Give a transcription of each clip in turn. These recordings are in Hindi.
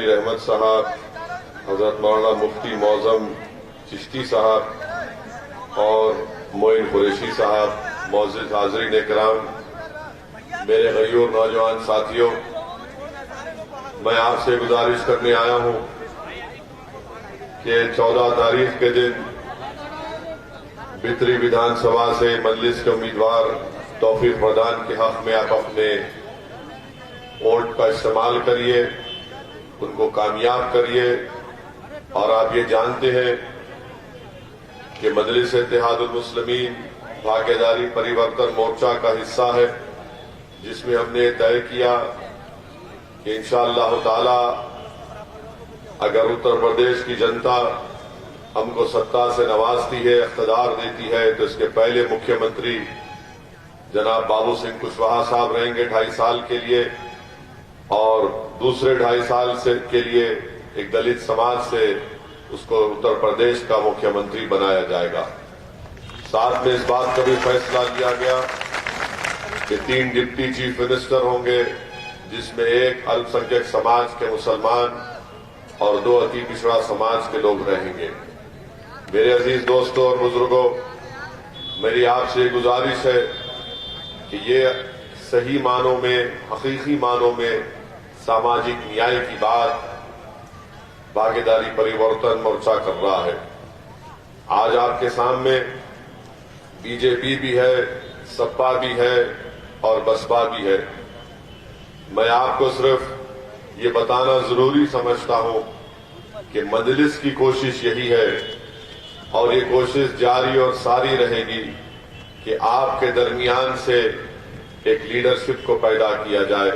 रहमत साहब, हजरत मौलाना मुफ्ती मौजम चिश्ती साहब और मोइन कुरैशी साहब, मौजूद हाज़रीन इकराम, मेरे गयूर नौजवान साथियों, मैं आपसे गुजारिश करने आया हूं कि 14 तारीख के दिन बितरी विधानसभा से मजलिस के उम्मीदवार तौफीक प्रदान के हक में आप अपने वोट का इस्तेमाल करिए, उनको कामयाब करिए। और आप ये जानते हैं कि मजलिस इत्तेहादुल मुस्लिमीन भागीदारी परिवर्तन मोर्चा का हिस्सा है, जिसमें हमने तय किया कि इंशाअल्लाह ताला अगर उत्तर प्रदेश की जनता हमको सत्ता से नवाजती है, इख्तिदार देती है, तो इसके पहले मुख्यमंत्री जनाब बाबू सिंह कुशवाहा साहब रहेंगे 2.5 साल के लिए, और दूसरे 2.5 साल के लिए एक दलित समाज से उसको उत्तर प्रदेश का मुख्यमंत्री बनाया जाएगा। साथ में इस बात का भी फैसला लिया गया कि 3 डिप्टी चीफ मिनिस्टर होंगे, जिसमें एक अल्पसंख्यक समाज के मुसलमान और 2 अति पिछड़ा समाज के लोग रहेंगे। मेरे अजीज दोस्तों और बुजुर्गों, मेरी आपसे गुजारिश है कि ये सही मानों में, हकीकी मानों में सामाजिक न्याय की बात भागीदारी परिवर्तन मोर्चा कर रहा है। आज आपके सामने बीजेपी भी है, सपा भी है और बसपा भी है। मैं आपको सिर्फ ये बताना जरूरी समझता हूं कि मजलिस की कोशिश यही है और ये कोशिश जारी और सारी रहेगी कि आपके दरमियान से एक लीडरशिप को पैदा किया जाए,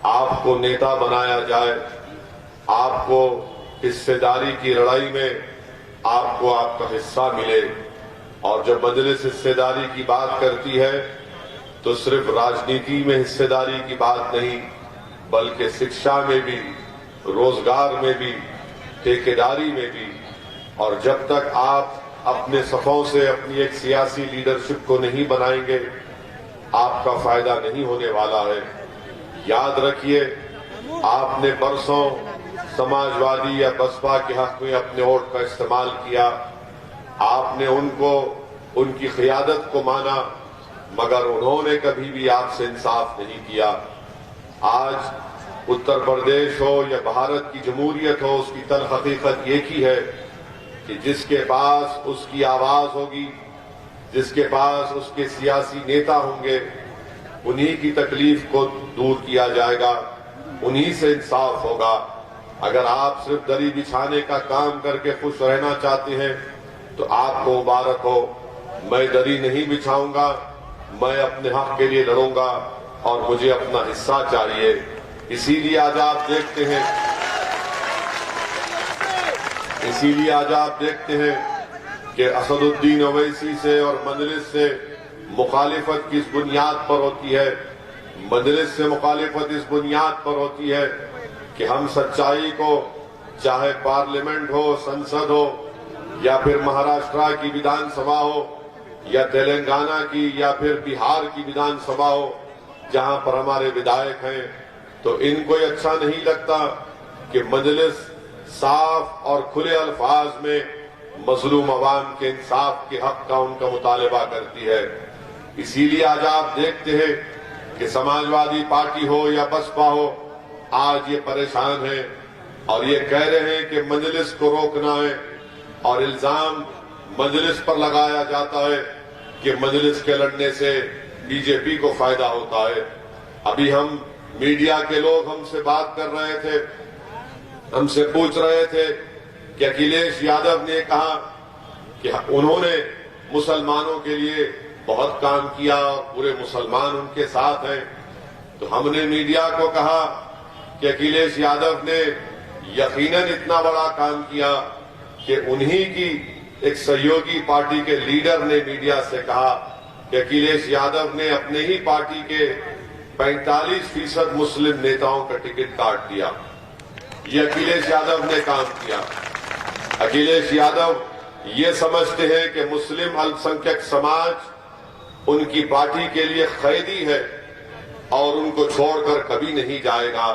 आपको नेता बनाया जाए, आपको हिस्सेदारी की लड़ाई में आपको आपका हिस्सा मिले। और जब मजलिस हिस्सेदारी की बात करती है तो सिर्फ राजनीति में हिस्सेदारी की बात नहीं, बल्कि शिक्षा में भी, रोजगार में भी, ठेकेदारी में भी। और जब तक आप अपने सफों से अपनी एक सियासी लीडरशिप को नहीं बनाएंगे, आपका फायदा नहीं होने वाला है। याद रखिए, आपने बरसों समाजवादी या बसपा के हक में अपने वोट का इस्तेमाल किया, आपने उनको, उनकी क़ियादत को माना, मगर उन्होंने कभी भी आपसे इंसाफ नहीं किया। आज उत्तर प्रदेश हो या भारत की जमहूरियत हो, उसकी तल्ख हकीकत एक ही है कि जिसके पास उसकी आवाज होगी, जिसके पास उसके सियासी नेता होंगे, उन्हीं की तकलीफ को दूर किया जाएगा, उन्हीं से इंसाफ होगा। अगर आप सिर्फ दरी बिछाने का काम करके खुश रहना चाहते हैं तो आपको मुबारक हो। मैं दरी नहीं बिछाऊंगा, मैं अपने हक के लिए लड़ूंगा और मुझे अपना हिस्सा चाहिए। इसीलिए आज आप देखते हैं, कि असदुद्दीन ओवैसी से और मजलिस से मुखालिफत किस बुनियाद पर होती है। मजलिस से मुखालिफत इस बुनियाद पर होती है कि हम सच्चाई को, चाहे पार्लियामेंट हो, संसद हो, या फिर महाराष्ट्र की विधानसभा हो, या तेलंगाना की, या फिर बिहार की विधानसभा हो, जहां पर हमारे विधायक हैं, तो इनको ये अच्छा नहीं लगता कि मजलिस साफ और खुले अल्फाज में मजलूम अवाम के इंसाफ के हक का उनका मुतालबा करती है। इसीलिए आज आप देखते हैं कि समाजवादी पार्टी हो या बसपा हो, आज ये परेशान है और ये कह रहे हैं कि मजलिस को रोकना है, और इल्जाम मजलिस पर लगाया जाता है कि मजलिस के लड़ने से बीजेपी को फायदा होता है। अभी हम मीडिया के लोग हमसे बात कर रहे थे, हमसे पूछ रहे थे कि अखिलेश यादव ने कहा कि उन्होंने मुसलमानों के लिए बहुत काम किया और पूरे मुसलमान उनके साथ हैं। तो हमने मीडिया को कहा कि अखिलेश यादव ने यकीनन इतना बड़ा काम किया कि उन्हीं की एक सहयोगी पार्टी के लीडर ने मीडिया से कहा कि अखिलेश यादव ने अपने ही पार्टी के 45% मुस्लिम नेताओं का टिकट काट दिया। ये अखिलेश यादव ने काम किया। अखिलेश यादव ये समझते हैं कि मुस्लिम अल्पसंख्यक समाज उनकी पार्टी के लिए कैदी है और उनको छोड़कर कभी नहीं जाएगा।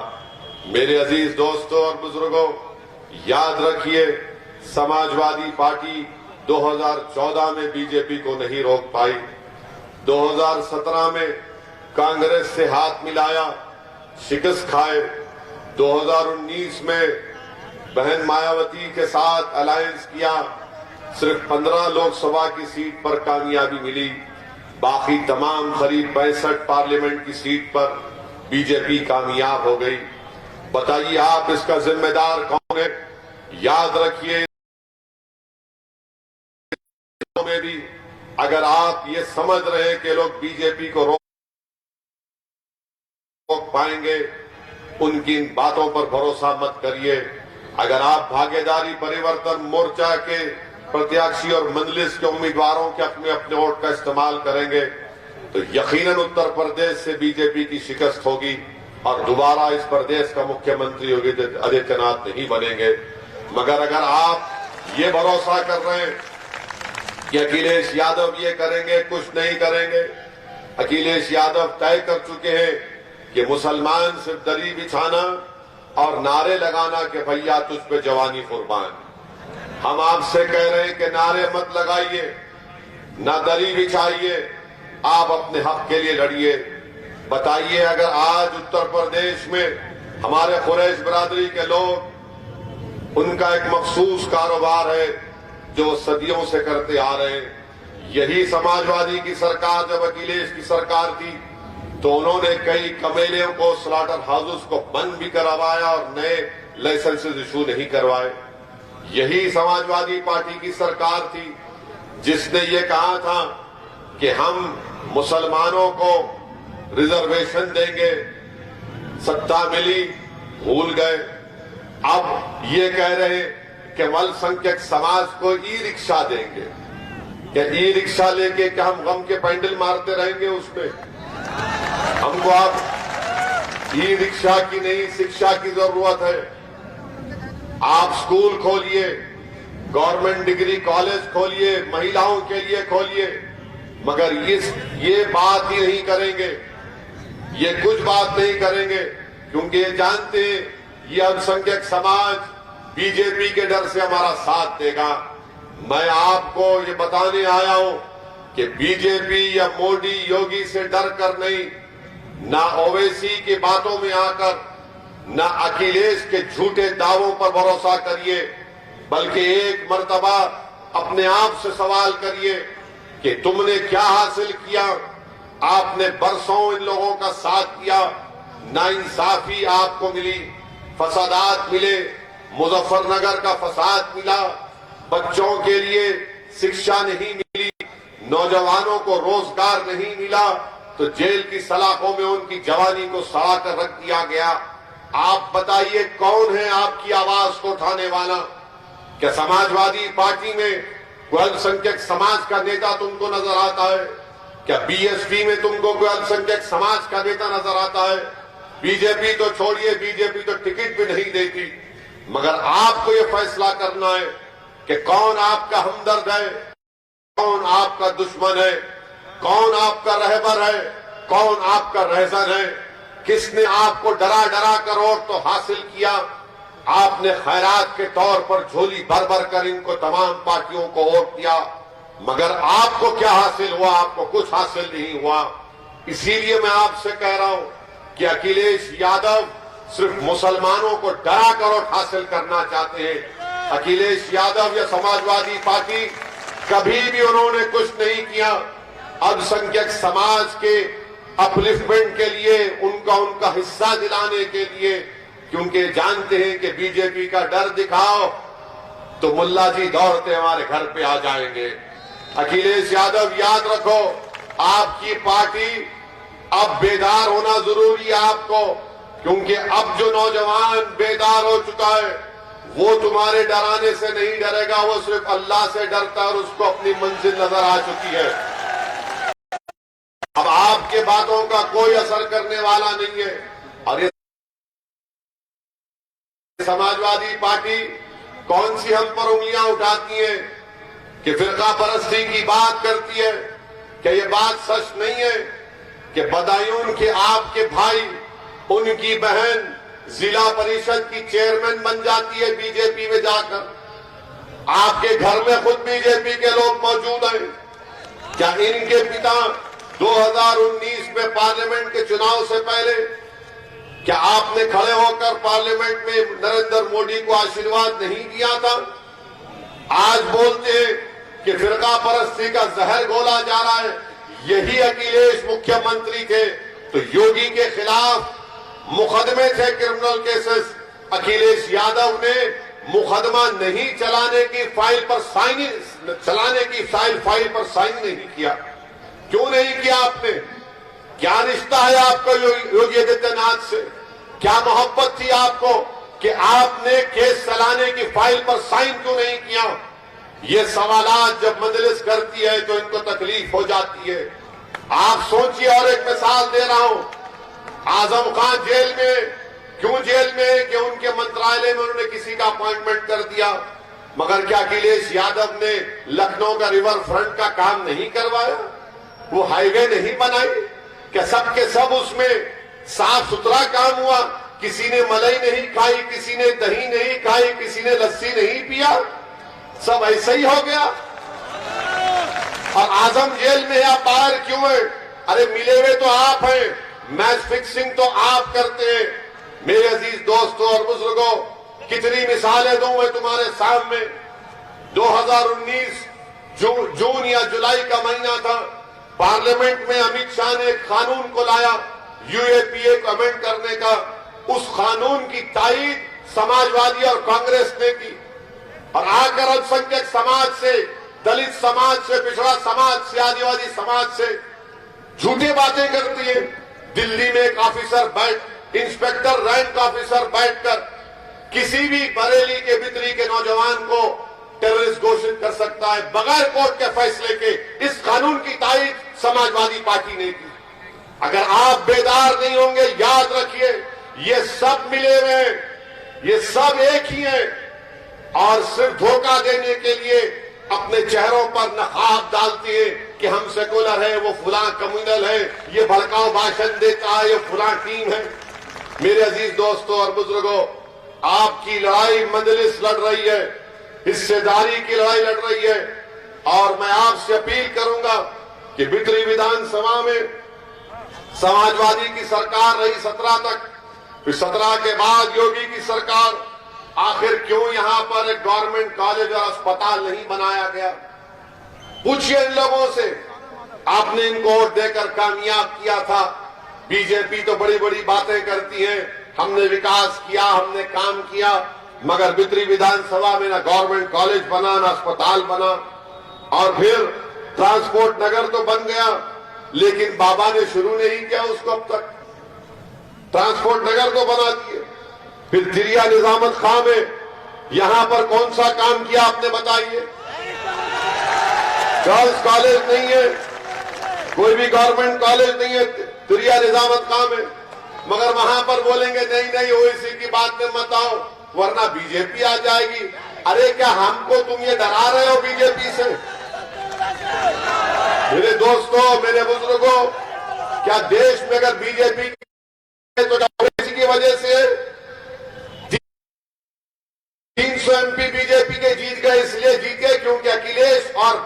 मेरे अजीज दोस्तों और बुजुर्गों, याद रखिए, समाजवादी पार्टी 2014 में बीजेपी को नहीं रोक पाई। 2017 में कांग्रेस से हाथ मिलाया, शिकस्त खाए। 2019 में बहन मायावती के साथ अलायंस किया, सिर्फ 15 लोकसभा की सीट पर कामयाबी मिली। बाकी तमाम करीब 65 पार्लियामेंट की सीट पर बीजेपी कामयाब हो गई। बताइए आप इसका जिम्मेदार कौन है? याद रखिए, में भी अगर आप ये समझ रहे हैं कि लोग बीजेपी को रोक पाएंगे, उनकी इन बातों पर भरोसा मत करिए। अगर आप भागीदारी परिवर्तन मोर्चा के प्रत्याशी और मंजलिस के उम्मीदवारों के अपने अपने वोट का इस्तेमाल करेंगे तो यकीनन उत्तर प्रदेश से बीजेपी की शिकस्त होगी और दोबारा इस प्रदेश का मुख्यमंत्री योगी आदित्यनाथ नहीं बनेंगे। मगर अगर आप ये भरोसा कर रहे हैं कि अखिलेश यादव ये करेंगे, कुछ नहीं करेंगे, अखिलेश यादव तय कर चुके हैं कि मुसलमान सिर्फ दरी बिछाना और नारे लगाना कि भैया तुझ पे जवानी कुर्बान। हम आपसे कह रहे हैं कि नारे मत लगाइए, ना दरी बिछाइए, आप अपने हक के लिए लड़िए। बताइए, अगर आज उत्तर प्रदेश में हमारे कुरैश बिरादरी के लोग, उनका एक मखसूस कारोबार है जो सदियों से करते आ रहे हैं। यही समाजवादी की सरकार जब अखिलेश की सरकार थी तो उन्होंने कई कमेलियों को, स्लॉटर हाउसेस को बंद भी करवाया और नए लाइसेंसेस इशू नहीं करवाए। यही समाजवादी पार्टी की सरकार थी जिसने ये कहा था कि हम मुसलमानों को रिजर्वेशन देंगे, सत्ता मिली, भूल गए। अब ये कह रहे कि अल्पसंख्यक समाज को ई रिक्शा देंगे। क्या ई रिक्शा लेके क्या हम गम के पैंडल मारते रहेंगे उसमें? हमको आप ई रिक्शा की नहीं, शिक्षा की जरूरत है। आप स्कूल खोलिए, गवर्नमेंट डिग्री कॉलेज खोलिए, महिलाओं के लिए खोलिए, मगर ये बात ही नहीं करेंगे, ये कुछ बात नहीं करेंगे, क्योंकि ये जानते हैं ये अल्पसंख्यक समाज बीजेपी के डर से हमारा साथ देगा। मैं आपको ये बताने आया हूं कि बीजेपी या मोदी योगी से डर कर नहीं, ना ओवैसी की बातों में आकर, ना अखिलेश के झूठे दावों पर भरोसा करिए, बल्कि एक मर्तबा अपने आप से सवाल करिए कि तुमने क्या हासिल किया। आपने बरसों इन लोगों का साथ किया, नाइंसाफी आपको मिली, फसादात मिले, मुजफ्फरनगर का फसाद मिला, बच्चों के लिए शिक्षा नहीं मिली, नौजवानों को रोजगार नहीं मिला, तो जेल की सलाखों में उनकी जवानी को सड़ा कर रख दिया गया। आप बताइए, कौन है आपकी आवाज को उठाने वाला? क्या समाजवादी पार्टी में कोई अल्पसंख्यक समाज का नेता तुमको नजर आता है? क्या बीएसपी में तुमको कोई अल्पसंख्यक समाज का नेता नजर आता है? बीजेपी तो छोड़िए, बीजेपी तो टिकट भी नहीं देती। मगर आपको ये फैसला करना है कि कौन आपका हमदर्द है, कौन आपका दुश्मन है, कौन आपका रहबर है, कौन आपका रहजन है। किसने आपको डरा डरा कर वोट तो हासिल किया? आपने खैरात के तौर पर झोली भर भर कर इनको तमाम पार्टियों को वोट दिया, मगर आपको क्या हासिल हुआ? आपको कुछ हासिल नहीं हुआ। इसीलिए मैं आपसे कह रहा हूं कि अखिलेश यादव सिर्फ मुसलमानों को डरा कर वोट हासिल करना चाहते हैं। अखिलेश यादव या समाजवादी पार्टी कभी भी उन्होंने कुछ नहीं किया अल्पसंख्यक समाज के अपलिफ्टमेंट के लिए, उनका हिस्सा दिलाने के लिए, क्योंकि जानते हैं कि बीजेपी का डर दिखाओ तो मुल्ला जी दौड़ते हमारे घर पे आ जाएंगे। अखिलेश यादव, याद रखो, आपकी पार्टी अब बेदार होना जरूरी है आपको, क्योंकि अब जो नौजवान बेदार हो चुका है वो तुम्हारे डराने से नहीं डरेगा, वो सिर्फ अल्लाह से डरता है और उसको अपनी मंजिल नजर आ चुकी है। अब आपके बातों का कोई असर करने वाला नहीं है। और ये समाजवादी पार्टी कौन सी हम पर उंगलियां उठाती है कि फिरका परस्ती की बात करती है? क्या ये बात सच नहीं है कि बदायूं के आपके भाई, उनकी बहन जिला परिषद की चेयरमैन बन जाती है बीजेपी में जाकर। आपके घर में खुद बीजेपी के लोग मौजूद हैं। क्या इनके पिता 2019 में पार्लियामेंट के चुनाव से पहले क्या आपने खड़े होकर पार्लियामेंट में नरेंद्र मोदी को आशीर्वाद नहीं दिया था? आज बोलते हैं कि फिरका परस्ती का जहर घोला जा रहा है। यही अखिलेश मुख्यमंत्री थे तो योगी के खिलाफ मुकदमे थे, क्रिमिनल केसेस। अखिलेश यादव ने मुकदमा नहीं चलाने की फाइल पर साइन नहीं किया। क्यों नहीं किया आपने? क्या रिश्ता है आपका योगी आदित्यनाथ से? क्या मोहब्बत थी आपको कि आपने केस चलाने की फाइल पर साइन क्यों नहीं किया? ये सवालात जब मजलिस करती है तो इनको तकलीफ हो जाती है। आप सोचिए, और एक मिसाल दे रहा हूं, आजम खान जेल में, क्यों जेल में? कि उनके मंत्रालय में उन्होंने किसी का अपॉइंटमेंट कर दिया। मगर क्या अखिलेश यादव ने लखनऊ का रिवर फ्रंट का काम नहीं करवाया? वो हाईवे नहीं बनाई? क्या सबके सब उसमें साफ सुथरा काम हुआ? किसी ने मलाई नहीं खाई, किसी ने दही नहीं खाई, किसी ने लस्सी नहीं पिया? सब ऐसे ही हो गया। और आजम जेल में आप बाहर क्यों है? अरे मिले हुए तो आप हैं, मैच फिक्सिंग तो आप करते हैं। मेरे अजीज दोस्तों और बुजुर्गों, कितनी मिसालें दूं मैं तुम्हारे सामने। 2019 जून या जुलाई का महीना था, पार्लियामेंट में अमित शाह ने एक कानून को लाया यूएपीए को अमेंड करने का। उस कानून की तायीद समाजवादी और कांग्रेस ने की। और आकर अल्पसंख्यक समाज से, दलित समाज से, पिछड़ा समाज से, आदिवासी समाज से झूठी बातें करती है। दिल्ली में एक ऑफिसर इंस्पेक्टर रैंक ऑफिसर बैठकर किसी भी बरेली के बितरी के नौजवान को टेररिस्ट घोषित कर सकता है बगैर कोर्ट के फैसले के। इस कानून की तायीद समाजवादी पार्टी ने की। अगर आप बेदार नहीं होंगे, याद रखिए, ये सब मिले हुए हैं, ये सब एक ही है। और सिर्फ धोखा देने के लिए अपने चेहरों पर नकाब डालती है कि हम सेकुलर है, वो फुला कम्युनल है, ये भड़काऊ भाषण देता है, ये फुला टीम है। मेरे अजीज दोस्तों और बुजुर्गों, आपकी लड़ाई मजलिस लड़ रही है, हिस्सेदारी की लड़ाई लड़ रही है। और मैं आपसे अपील करूंगा कि बितरी विधानसभा में समाजवादी की सरकार रही 17 तक, फिर 17 के बाद योगी की सरकार। आखिर क्यों यहां पर एक गवर्नमेंट कॉलेज और अस्पताल नहीं बनाया गया? पूछिए इन लोगों से। आपने इनको वोट देकर कामयाब किया था। बीजेपी तो बड़ी बड़ी बातें करती है, हमने विकास किया, हमने काम किया, मगर बितरी विधानसभा में ना गवर्नमेंट कॉलेज बना, ना अस्पताल बना। और फिर ट्रांसपोर्ट नगर तो बन गया, लेकिन बाबा ने शुरू नहीं किया उसको अब तक। ट्रांसपोर्ट नगर तो बना दिए। फिर तिरिया निजामत खां में यहां पर कौन सा काम किया आपने बताइए? गर्ल्स कॉलेज नहीं है, कोई भी गवर्नमेंट कॉलेज नहीं है तिरिया निजामत खां में। मगर वहां पर बोलेंगे नहीं नहीं ओवैसी की बात में मत आओ वरना बीजेपी आ जाएगी। अरे क्या हमको तुम ये डरा रहे हो बीजेपी से? मेरे दोस्तों, मेरे बुजुर्गों, क्या देश में अगर बीजेपी तो ओवैसी की वजह से 300 एमपी बीजेपी के जीत गए। इसलिए जीते क्योंकि अखिलेश और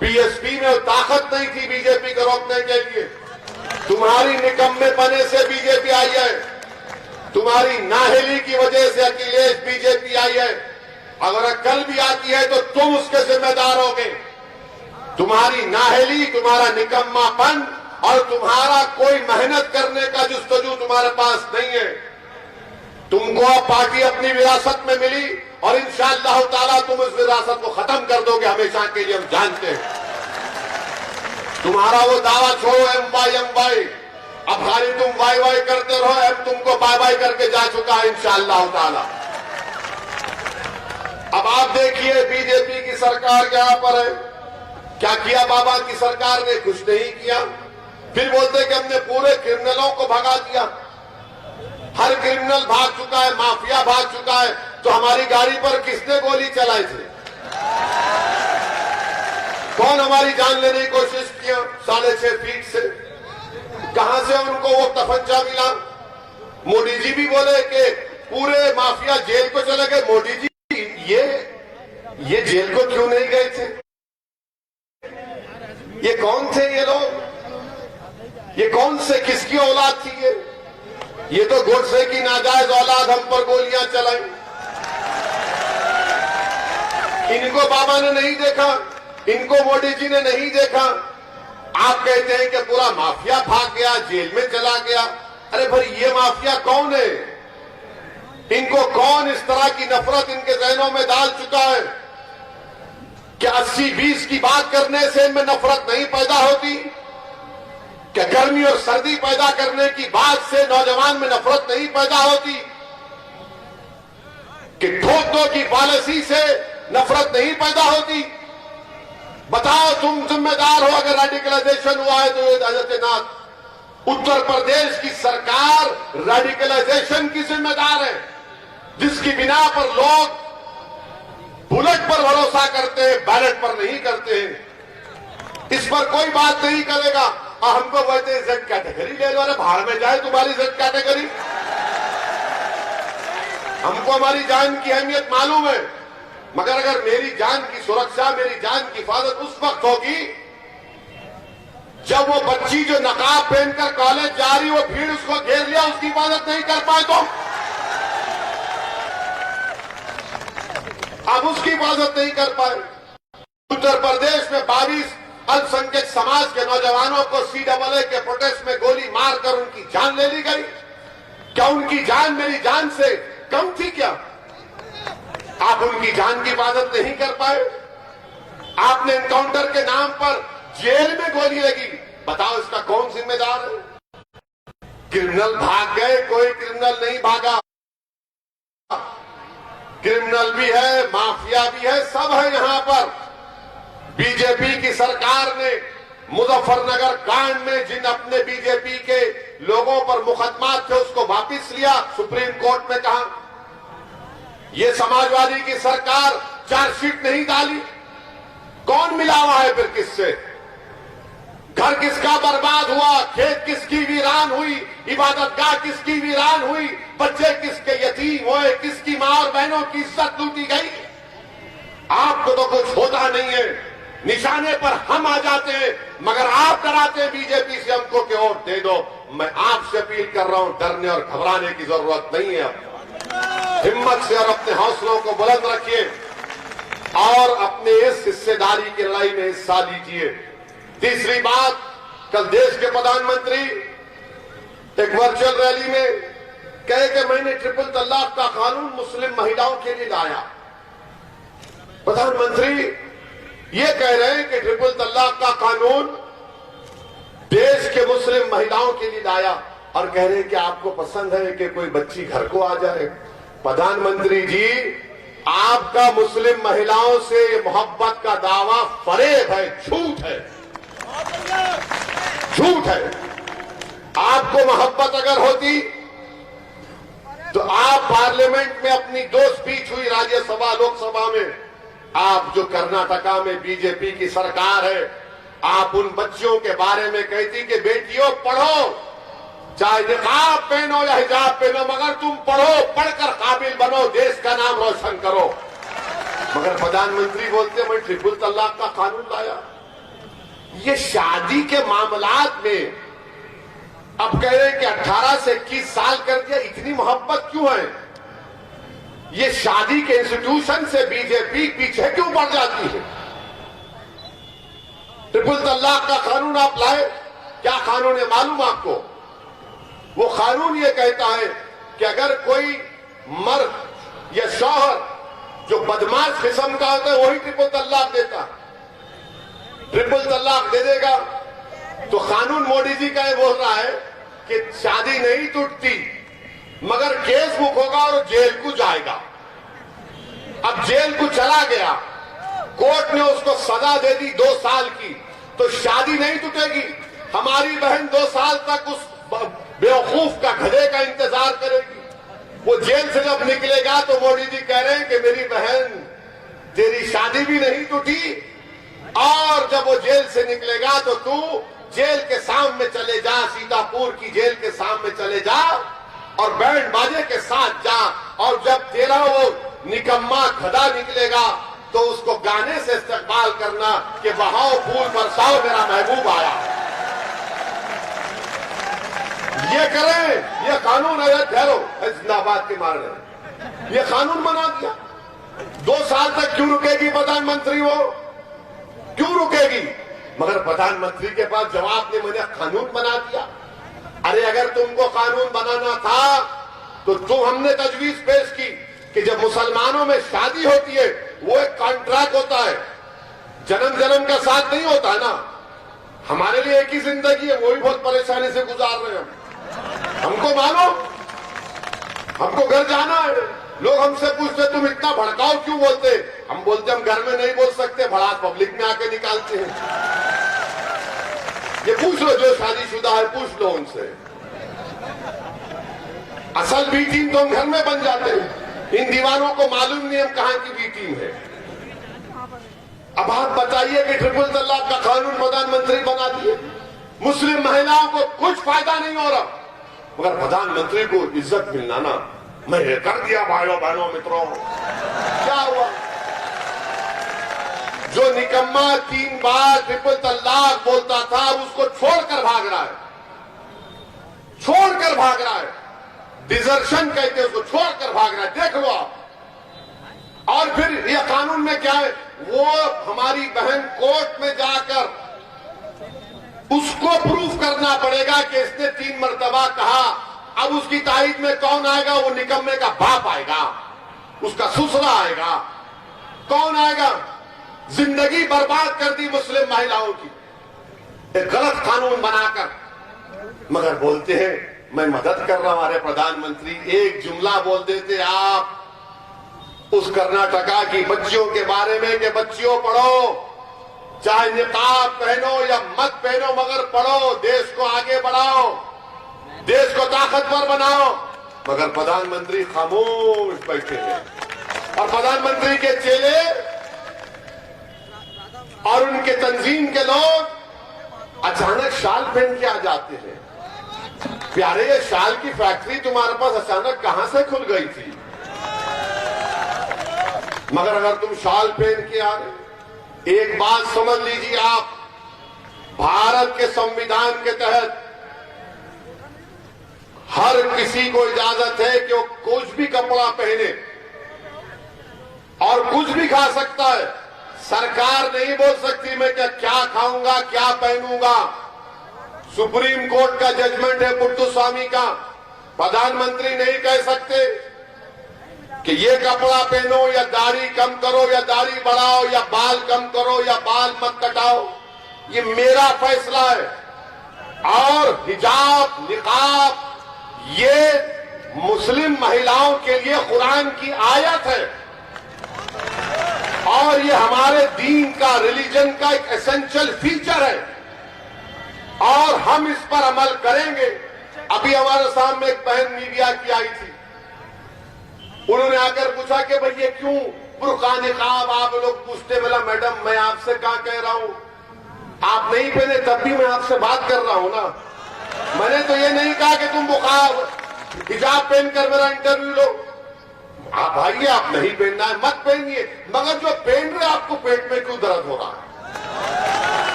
बीएसपी में ताकत नहीं थी बीजेपी को रोकने के लिए। तुम्हारी निकम्मेपने से बीजेपी आई है, तुम्हारी नाहली की वजह से अखिलेश बीजेपी आई है। अगर कल भी आती है तो तुम उसके जिम्मेदार होगे। तुम्हारी नाहली, तुम्हारा निकम्मापन और तुम्हारा कोई मेहनत करने का जुस्तजू तुम्हारे पास नहीं है। तुमको पार्टी अपनी विरासत में मिली और इंशाअल्लाह ताला तुम उस विरासत को खत्म कर दोगे हमेशा के लिए, हम जानते हैं। तुम्हारा वो दावा छोड़ो एम वाई, अब खाली तुम वाई वाई करते रहो, एम तुमको बाय बाय करके जा चुका है इंशाअल्लाह ताला। अब आप देखिए बीजेपी की सरकार यहां पर है, क्या किया बाबा की सरकार ने? कुछ नहीं किया। फिर बोलते कि हमने पूरे क्रिमिनलों को भगा दिया। हर क्रिमिनल भाग चुका है, माफिया भाग चुका है, तो हमारी गाड़ी पर किसने गोली चलाई थी? कौन हमारी जान लेने की कोशिश किया 6.5 फीट से? कहां से उनको वो तफंचा मिला? मोदी जी भी बोले कि पूरे माफिया जेल को चले गए। मोदी जी ये जेल को क्यों नहीं गए थे? ये कौन थे ये लोग? ये कौन से किसकी औलाद थी ये तो गोडसे की नाजायज औलाद हम पर गोलियां चलाई। इनको बाबा ने नहीं देखा, इनको मोदी जी ने नहीं देखा। आप कहते हैं कि पूरा माफिया भाग गया, जेल में चला गया। अरे भाई ये माफिया कौन है? इनको कौन इस तरह की नफरत इनके जहनों में डाल चुका है कि 80-20 की बात करने से इनमें नफरत नहीं पैदा होती? क्या गर्मी और सर्दी पैदा करने की बात से नौजवान में नफरत नहीं पैदा होती? कि ठोक दो की पॉलिसी से नफरत नहीं पैदा होती? बताओ, तुम जिम्मेदार हो अगर रेडिकलाइजेशन हुआ है तो ये आदित्यनाथ। उत्तर प्रदेश की सरकार रेडिकलाइजेशन की जिम्मेदार है, जिसकी बिना पर लोग बुलेट पर भरोसा करते हैं, बैलेट पर नहीं करते हैं। इस पर कोई बात नहीं करेगा। हमको कहते जेड कैटेगरी ले लो। अरे भाड़ में जाए तुम्हारी जेड कैटेगरी। हमको हमारी जान की अहमियत मालूम है, मगर अगर मेरी जान की सुरक्षा, मेरी जान की हिफाजत उस वक्त होगी जब वो बच्ची जो नकाब पहनकर कॉलेज जा रही, वो भीड़ उसको घेर लिया, उसकी हिफाजत नहीं कर पाए तो अब उसकी हिफाजत नहीं कर पाए। उत्तर प्रदेश में 22 अल्पसंख्यक समाज के नौजवानों को CAA के प्रोटेस्ट में गोली मारकर उनकी जान ले ली गई। क्या उनकी जान मेरी जान से कम थी क्या? आप उनकी जान की हिफाजत नहीं कर पाए। आपने एनकाउंटर के नाम पर जेल में गोली लगी। बताओ इसका कौन जिम्मेदार है? क्रिमिनल भाग गए, कोई क्रिमिनल नहीं भागा। क्रिमिनल भी है, माफिया भी है, सब है यहां पर। बीजेपी की सरकार ने मुजफ्फरनगर कांड में जिन अपने बीजेपी के लोगों पर मुकदमा थे उसको वापस लिया, सुप्रीम कोर्ट में कहा। ये समाजवादी की सरकार चार्जशीट नहीं डाली। कौन मिला हुआ है फिर किससे? घर किसका बर्बाद हुआ, खेत किसकी वीरान हुई, इबादतगाह किसकी वीरान हुई, बच्चे किसके यतीम हुए, किसकी मां और बहनों की इज्जत लूटी गई। आपको तो कुछ होता नहीं है, निशाने पर हम आ जाते हैं, मगर आप डराते हैं बीजेपी से हमको कि वोट दे दो। मैं आपसे अपील कर रहा हूं, डरने और घबराने की जरूरत नहीं है। हिम्मत से और अपने हौसलों को बुलंद रखिए और अपने इस हिस्सेदारी की लड़ाई में हिस्सा लीजिए। तीसरी बात, कल देश के प्रधानमंत्री एक वर्चुअल रैली में कहे कि मैंने ट्रिपल तलाक का कानून मुस्लिम महिलाओं के लिए लाया। प्रधानमंत्री ये कह रहे हैं कि ट्रिपल तलाक का कानून देश के मुस्लिम महिलाओं के लिए लाया और कह रहे हैं कि आपको पसंद है कि कोई बच्ची घर को आ जाए। प्रधानमंत्री जी, आपका मुस्लिम महिलाओं से ये मोहब्बत का दावा फरेब है, झूठ है, झूठ है। आपको मोहब्बत अगर होती तो आप पार्लियामेंट में अपनी दो स्पीच हुई राज्यसभा लोकसभा में, आप जो कर्नाटका में बीजेपी की सरकार है, आप उन बच्चियों के बारे में कहती कि बेटियों पढ़ो, चाहे निकाब पहनो या हिजाब पहनो, मगर तुम पढ़ो, पढ़कर काबिल बनो, देश का नाम रोशन करो। मगर प्रधानमंत्री बोलते मैं ट्रिपल तलाक का कानून लाया। ये शादी के मामलात में अब कह रहे हैं कि 18 से 21 साल कर दिया, इतनी मोहब्बत क्यों है? ये शादी के इंस्टीट्यूशन से बीजेपी पीछे क्यों बढ़ जाती है? ट्रिपल तलाक का कानून आप लाए, क्या कानून है मालूम आपको? वो कानून ये कहता है कि अगर कोई मर्द या शौहर जो बदमाश किस्म का होता है वही ट्रिपल तलाक देता, ट्रिपल तलाक दे देगा तो कानून मोदी जी का ये बोल रहा है कि शादी नहीं टूटती मगर केस बुक होगा और जेल को जाएगा। अब जेल को चला गया, कोर्ट ने उसको सजा दे दी 2 साल की, तो शादी नहीं टूटेगी। हमारी बहन 2 साल तक उस बेवकूफ का गधे का इंतजार करेगी। वो जेल से जब निकलेगा तो मोदी जी कह रहे हैं कि मेरी बहन तेरी शादी भी नहीं टूटी, और जब वो जेल से निकलेगा तो तू जेल के सामने चले जा, सीतापुर की जेल के सामने चले जा और बैंड बाजे के साथ जा, और जब तेरा वो निकम्मा गधा निकलेगा तो उसको गाने से इस्तकबाल करना कि बहाओ फूल बरसाओ मेरा महबूब आया। ये करें, ये कानून है। ठहरो, जिंदाबाद के मारने ये कानून बना दिया। 2 साल तक क्यों रुकेगी प्रधानमंत्री? वो क्यों रुकेगी? मगर प्रधानमंत्री के पास जवाब नहीं, मैंने कानून बना दिया। अरे अगर तुमको कानून बनाना था तो हमने तजवीज पेश की कि जब मुसलमानों में शादी होती है वो एक कॉन्ट्रैक्ट होता है, जन्म जन्म का साथ नहीं होता ना। हमारे लिए एक ही जिंदगी है, वो भी बहुत परेशानी से गुजार रहे हैं हमको मानो, हमको घर जाना है। लोग हमसे पूछते तुम इतना भड़काओ क्यों बोलते? हम बोलते हम घर में नहीं बोल सकते, भड़ास पब्लिक में आके निकालते हैं। ये पूछ लो जो शादीशुदा है, पूछ लो उनसे। असल बी टीम तो हम घर में बन जाते हैं। इन दीवानों को मालूम नहीं हम कहां की बी टीम है। अब आप बताइए कि ट्रिपल तलाक का कानून प्रधानमंत्री बना दिए, मुस्लिम महिलाओं को कुछ फायदा नहीं हो रहा, मगर प्रधानमंत्री को इज्जत मिलना ना, मैं कर दिया। भाइयों बहनों मित्रों, क्या हुआ? जो निकम्मा 3 बार ट्रिपल तलाक बोलता था उसको छोड़कर भाग रहा है, छोड़कर भाग रहा है। डिजर्शन कहते हैं उसको, छोड़कर भाग रहा है। देख लो आप। और फिर ये कानून में क्या है? वो हमारी बहन कोर्ट में जाकर उसको प्रूफ करना पड़ेगा कि इसने 3 मरतबा कहा। अब उसकी तारीख में कौन आएगा? वो निकम्मे का बाप आएगा, उसका ससुरा आएगा। कौन आएगा? जिंदगी बर्बाद कर दी मुस्लिम महिलाओं की एक गलत कानून बनाकर। मगर बोलते हैं मैं मदद कर रहा हूं। हमारे प्रधानमंत्री एक जुमला बोल देते आप उस कर्नाटका की बच्चियों के बारे में कि बच्चियों पढ़ो, चाहे निकाब पहनो या मत पहनो, मगर पढ़ो, देश को आगे बढ़ाओ, देश को ताकतवर बनाओ। मगर प्रधानमंत्री खामोश बैठे हैं। और प्रधानमंत्री के चेले और उनके तंजीम के लोग अचानक शाल पहन के आ जाते हैं। प्यारे, ये शाल की फैक्ट्री तुम्हारे पास अचानक कहां से खुल गई थी? मगर अगर तुम शाल पहन के आ रहे, एक बात समझ लीजिए आप, भारत के संविधान के तहत हर किसी को इजाजत है कि वो कुछ भी कपड़ा पहने और कुछ भी खा सकता है। सरकार नहीं बोल सकती मैं क्या खाऊंगा, क्या पहनूंगा। सुप्रीम कोर्ट का जजमेंट है पुट्टुस्वामी का। प्रधानमंत्री नहीं कह सकते कि ये कपड़ा पहनो या दाढ़ी कम करो या दाढ़ी बढ़ाओ या बाल कम करो या बाल मत कटाओ। ये मेरा फैसला है। और हिजाब, निकाब ये मुस्लिम महिलाओं के लिए कुरान की आयत है और ये हमारे दीन का, रिलीजन का एक एसेंशियल फीचर है और हम इस पर अमल करेंगे। अभी हमारे सामने एक बहन मीडिया की आई थी, उन्होंने आकर पूछा कि भाई ये क्यों बुर्का निकाब आप लोग पूछते? बोला मैडम मैं आपसे क्या कह रहा हूं, आप नहीं पहने तब भी मैं आपसे बात कर रहा हूं ना। मैंने तो ये नहीं कहा कि तुम बुखार हिजाब पहनकर मेरा इंटरव्यू लो। आप भाई आप नहीं पहनना है मत पहनिए, मगर जो पहन रहे आपको पेट में क्यों दर्द हो रहा है?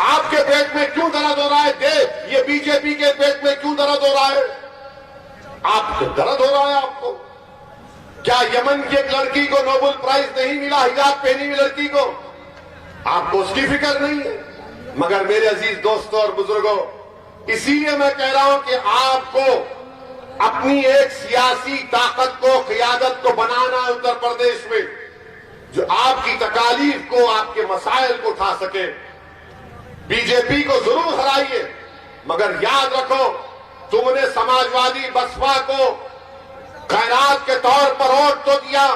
आपके पेट में क्यों दर्द हो रहा है? देख, ये बीजेपी के पेट में क्यों दर्द हो रहा है? आपको दर्द हो रहा है आपको? क्या यमन की एक लड़की को नोबेल प्राइज नहीं मिला हिजाब पहनी हुई लड़की को? आपको उसकी फिक्र नहीं है। मगर मेरे अजीज दोस्तों और बुजुर्गों, इसीलिए मैं कह रहा हूं कि आपको अपनी एक सियासी ताकत को, क़ियादत को बनाना है उत्तर प्रदेश में, जो आपकी तकालीफ को, आपके मसाइल को उठा सके। बीजेपी को जरूर हराइए, मगर याद रखो तुमने समाजवादी बसपा को खैरात के तौर पर वोट तो दिया,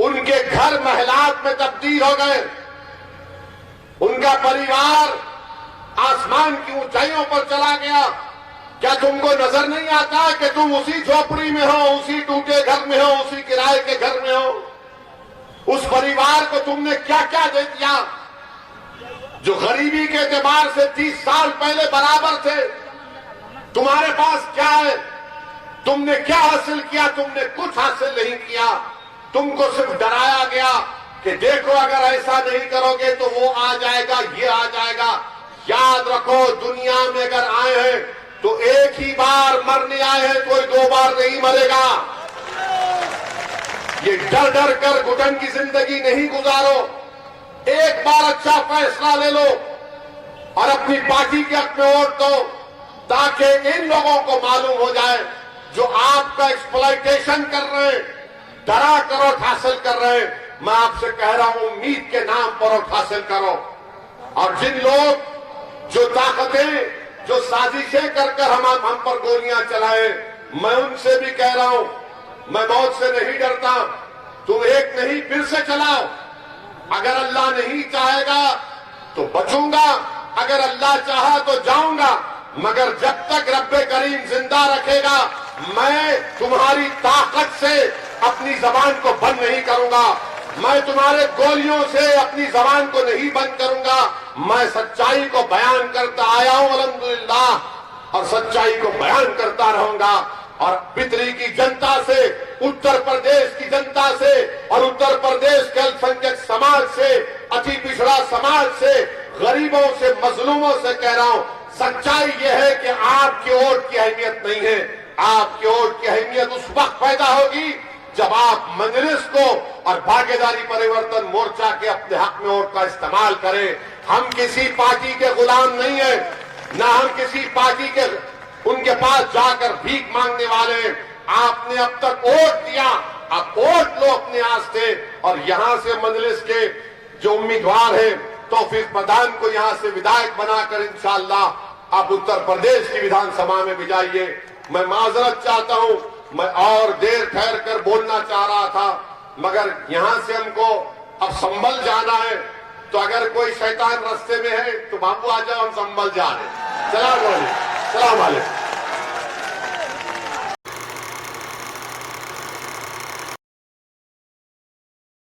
उनके घर महलात में तब्दील हो गए, उनका परिवार आसमान की ऊंचाइयों पर चला गया। क्या तुमको नजर नहीं आता कि तुम उसी झोपड़ी में हो, उसी टूटे घर में हो, उसी किराए के घर में हो? उस परिवार को तुमने क्या क्या दे दिया जो गरीबी के एतबार से 30 साल पहले बराबर थे? तुम्हारे पास क्या है? तुमने क्या हासिल किया? तुमने कुछ हासिल नहीं किया। तुमको सिर्फ डराया गया कि देखो अगर ऐसा नहीं करोगे तो वो आ जाएगा, ये आ जाएगा। याद रखो, दुनिया में अगर आए हैं तो एक ही बार मरने आए हैं, कोई दो बार नहीं मरेगा। ये डर डर कर घुटन की जिंदगी नहीं गुजारो। एक बार अच्छा फैसला ले लो और अपनी पार्टी के हक में वोट दो, ताकि इन लोगों को मालूम हो जाए जो आपका एक्सप्लॉयटेशन कर रहे हैं, डरा कर वोट हासिल कर रहे हैं। मैं आपसे कह रहा हूं, उम्मीद के नाम पर वोट हासिल करो। और जिन लोग, जो ताकतें, जो साजिशें कर हम पर गोलियां चलाए, मैं उनसे भी कह रहा हूं, मैं मौत से नहीं डरता। तुम एक नहीं फिर से चलाओ। अगर अल्लाह नहीं चाहेगा तो बचूंगा, अगर अल्लाह चाहा तो जाऊंगा, मगर जब तक रब्बे करीम जिंदा रखेगा, मैं तुम्हारी ताकत से अपनी जबान को बंद नहीं करूंगा। मैं तुम्हारे गोलियों से अपनी जबान को नहीं बंद करूंगा। मैं सच्चाई को बयान करता आया हूं अल्हम्दुलिल्लाह, और सच्चाई को बयान करता रहूंगा। और पितरी की जनता से, उत्तर प्रदेश की जनता से और उत्तर प्रदेश के अल्पसंख्यक समाज से, अति पिछड़ा समाज से, गरीबों से, मजलूमों से कह रहा हूं, सच्चाई यह है कि आपके वोट की अहमियत नहीं है। आपके वोट की अहमियत उस वक्त पैदा होगी जब आप मजलिस को और भागीदारी परिवर्तन मोर्चा के अपने हक में वोट का इस्तेमाल करें। हम किसी पार्टी के गुलाम नहीं है, ना हम किसी पार्टी के उनके पास जाकर भीख मांगने वाले हैं। आपने अब तक वोट दिया, आप वोट लो अपने आस्ते, और यहां से मजलिस के जो उम्मीदवार हैं तौफीक प्रधान को यहां से विधायक बनाकर इंशाअल्लाह आप उत्तर प्रदेश की विधानसभा में भी जाइए। मैं माजरत चाहता हूं, मैं और देर ठहर कर बोलना चाह रहा था, मगर यहां से हमको अब संभल जाना है। तो अगर कोई शैतान रास्ते में है तो बाबू आ जाओ, हम संभल जा रहे। सलाम वालेकुम।